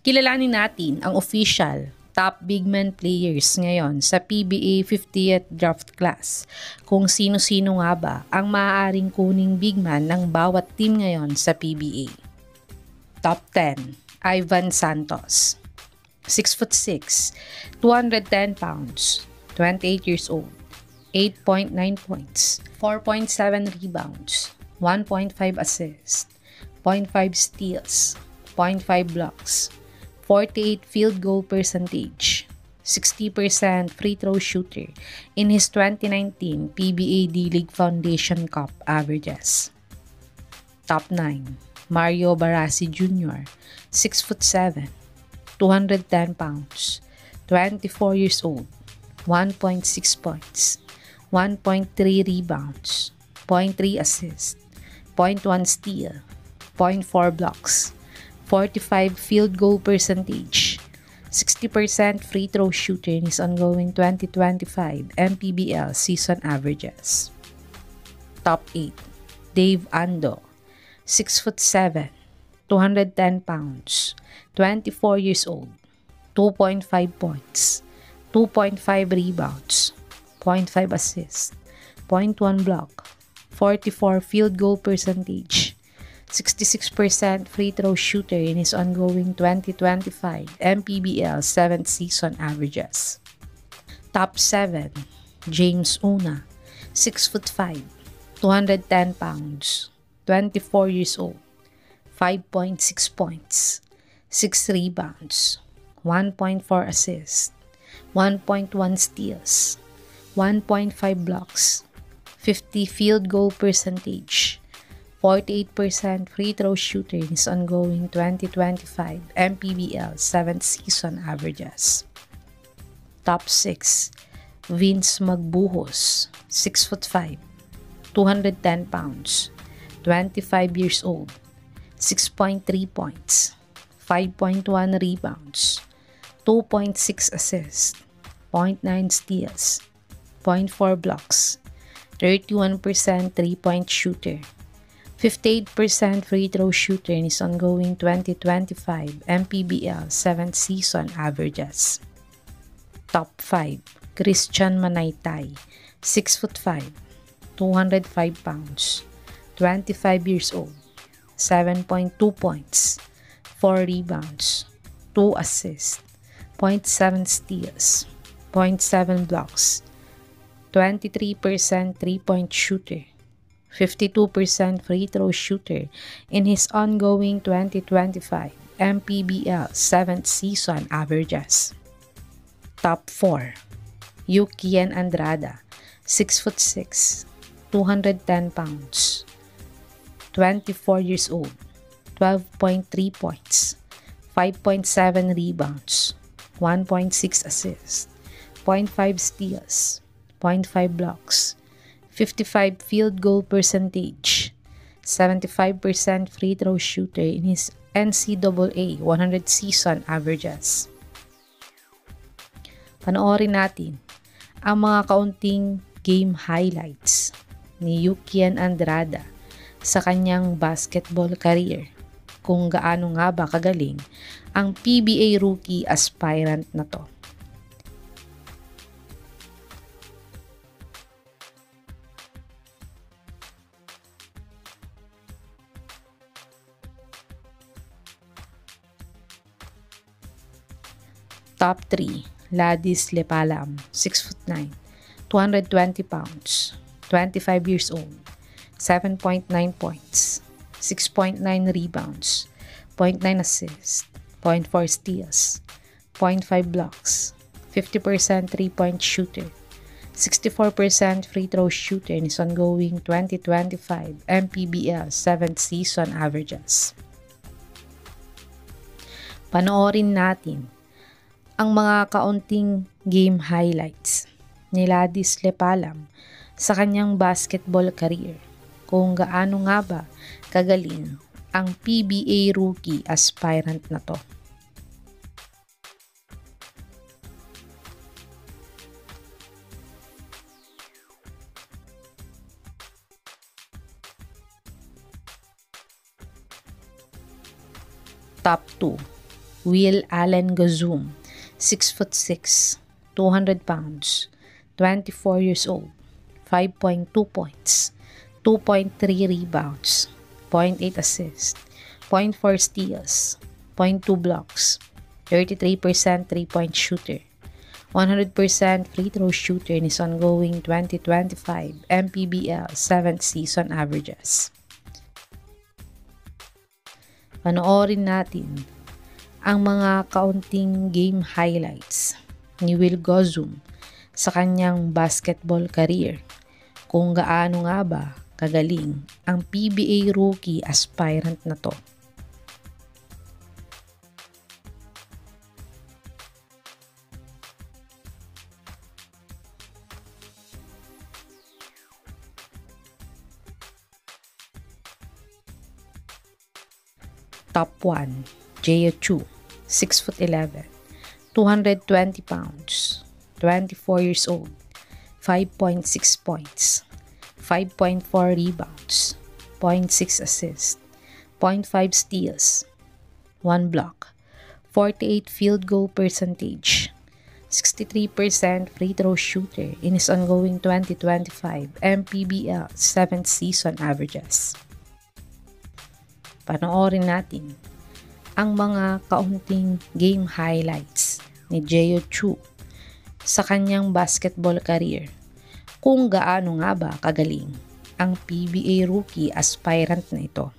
Kilalanin natin ang official top big man players ngayon sa PBA 50th draft class. Kung sino-sino nga ba ang maaaring kuning big man ng bawat team ngayon sa PBA. Top 10, Ivan Santos. 6'6", 210 pounds, 28 years old, 8.9 points, 4.7 rebounds, 1.5 assists, 0.5 steals, 0.5 blocks, 48 field goal percentage, 60% free throw shooter in his 2019 PBA D-League Foundation Cup averages. Top 9, Mario Barassi Jr., 6'7", 210 pounds, 24 years old, 1.6 points, 1.3 rebounds, 0.3 assists, 0.1 steal, 0.4 blocks, 45 field goal percentage, 60% free throw shooter in his ongoing 2025 MPBL season averages. Top 8, Dave Ando, 6'7", 210 pounds, 24 years old, 2.5 points, 2.5 rebounds, 0.5 assists, 0.1 block, 44 field goal percentage, 66% free throw shooter in his ongoing 2025 MPBL 7th season averages. Top 7, James Una, 6'5", 210 pounds, 24 years old, 5.6 points, 6 rebounds, 1.4 assists, 1.1 steals, 1.5 blocks, 50 field goal percentage, 48% free throw shooter in his ongoing 2025 MPBL 7th season averages. Top 6, Vince Magbuhos, 6'5", 210 pounds, 25 years old, 6.3 points, 5.1 rebounds, 2.6 assists, 0.9 steals, 0.4 blocks, 31% 3-point shooter, 58% free throw shooter in his ongoing 2025 MPBL 7th season averages. Top 5, Christian Manaytay, 6'5", 205 pounds, 25 years old, 7.2 points, 4 rebounds, 2 assists, 0.7 steals, 0.7 blocks, 23% 3-point shooter, 52% free throw shooter in his ongoing 2025 MPBL 7th season averages. Top 4, Yukian Andrada, 6'6", 210 pounds, 24 years old, 12.3 points, 5.7 rebounds, 1.6 assists, 0.5 steals, 0.5 blocks, 55 field goal percentage, 75% free throw shooter in his NCAA 100 season averages. Panoorin natin ang mga kaunting game highlights ni Yukian Andrada sa kanyang basketball career, kung gaano nga ba kagaling ang PBA rookie aspirant na to. Top 3, Ladis Lepalam, 6'9", 220 pounds, 25 years old, 7.9 points, 6.9 rebounds, 0.9 assists, 0.4 steals, 0.5 blocks, 50% 3-point shooter, 64% free throw shooter in his ongoing 2025 MPBL 7th season averages. Panoorin natin ang mga kaunting game highlights ni Ladis Lepalam sa kanyang basketball career, kung gaano nga ba kagaling ang PBA rookie aspirant na to. Top 2, Will Allen Gazoom, 6'6", 200 pounds, 24 years old, 5.2 points, 2.3 rebounds, 0.8 assists, 0.4 steals, 0.2 blocks, 33% three-point shooter, 100% free throw shooter in his ongoing 2025 MPBL 7th season averages. Panoorin natin ang mga kaunting game highlights ni Will Gazoom sa kanyang basketball career, kung gaano nga ba kagaling ang PBA rookie aspirant na to. Top 1, Jaya Chu, 6'11", 220 pounds, 24 years old, 5.6 points, 5.4 rebounds, 0.6 assists, 0.5 steals, 1 block, 48 field goal percentage, 63% free throw shooter in his ongoing 2025 MPBL 7th season averages. Panoorin natin ang mga kaunting game highlights ni Jaya Chu sa kanyang basketball career, kung gaano nga ba kagaling ang PBA rookie aspirant na ito.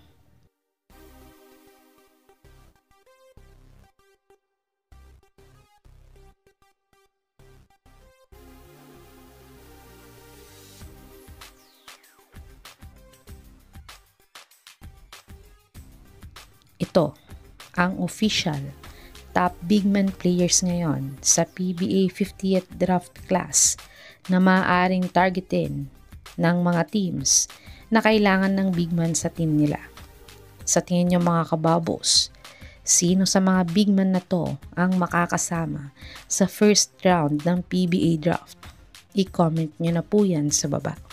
Ito ang official top big man players ngayon sa PBA 50th draft class na maaaring targetin ng mga teams na kailangan ng big man sa team nila. Sa tingin nyo mga kababos, sino sa mga big man na to ang makakasama sa first round ng PBA draft? I-comment nyo na po yan sa baba.